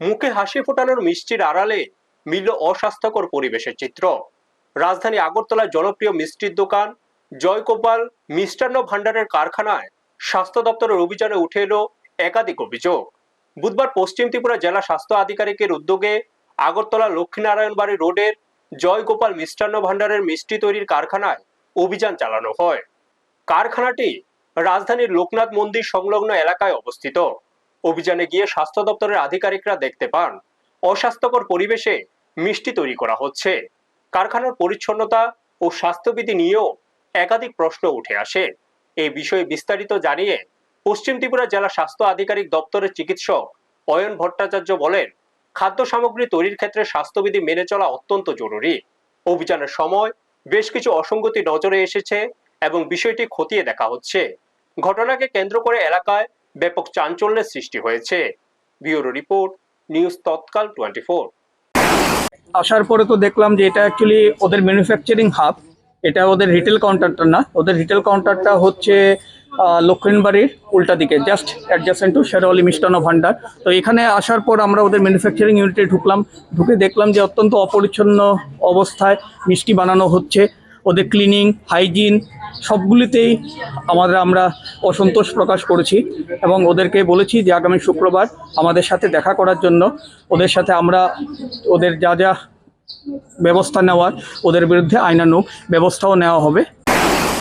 মুখে হাসি ফোটানোর মিষ্টির আড়ালে মিলল অস্বাস্থ্যকর পরিবেশের চিত্র। রাজধানী আগরতলার জনপ্রিয় মিষ্টির দোকান জয়গোপাল মিষ্টান্ন ভাণ্ডারের কারখানায় স্বাস্থ্য দপ্তরের অভিযানে উঠে এলো একাধিক অভিযোগ। বুধবার পশ্চিম ত্রিপুরা জেলা স্বাস্থ্য আধিকারিকের উদ্যোগে আগরতলা লক্ষ্মীনারায়ণ বাড়ি রোডের জয়গোপাল মিষ্টান্ন ভাণ্ডারের মিষ্টি তৈরির কারখানায় অভিযান চালানো হয়। কারখানাটি রাজধানীর লোকনাথ মন্দির সংলগ্ন এলাকায় অবস্থিত। অভিযানে গিয়ে স্বাস্থ্য দপ্তরের আধিকারিকরা দেখতে পান অস্বাস্থ্যকর পরিবেশে মিষ্টি তৈরি করা হচ্ছে। কারখানার পরিচ্ছন্নতা ও স্বাস্থ্যবিধি নিয়েও একাধিক প্রশ্ন উঠে আসে। এই বিষয়ে বিস্তারিত জানিয়ে পশ্চিম ত্রিপুরা জেলা স্বাস্থ্য আধিকারিক দপ্তরের চিকিৎসক অয়ন ভট্টাচার্য বলেন, খাদ্য সামগ্রী তৈরির ক্ষেত্রে স্বাস্থ্যবিধি মেনে চলা অত্যন্ত জরুরি। অভিযানের সময় বেশ কিছু অসঙ্গতি নজরে এসেছে এবং বিষয়টি খতিয়ে দেখা হচ্ছে। ঘটনাকে কেন্দ্র করে এলাকায় ব্যাপক চাঞ্চল্যের সৃষ্টি হয়েছে। ব্যুরো রিপোর্ট, নিউজ তৎকাল 24। আসার পরে তো দেখলাম যে এটা অ্যাকচুয়ালি ওদের ম্যানুফ্যাকচারিং হাব। এটা ওদের রিটেল কাউন্টারটা না, ওদের রিটেল কাউন্টারটা হচ্ছে লক্ষ্মীনবাড়ির উল্টা দিকে, just adjacent to Sherawali Mishtanna Bhandar. তো এখানে আসার পর আমরা ওদের ম্যানুফ্যাকচারিং ইউনিটে ঢুকলাম, ঢুকে দেখলাম যে অত্যন্ত অপরিচ্ছন্ন অবস্থায় মিষ্টি বানানো হচ্ছে। ওদের ক্লিনিং, হাইজিন সবগুলিতেই আমরা অসন্তোষ প্রকাশ করেছি এবং ওদেরকে বলেছি যে আগামী শুক্রবার আমাদের সাথে দেখা করার জন্য। ওদের সাথে আমরা ওদের যা যা ব্যবস্থা নেওয়ার, ওদের বিরুদ্ধে আইনানুগ ব্যবস্থাও নেওয়া হবে।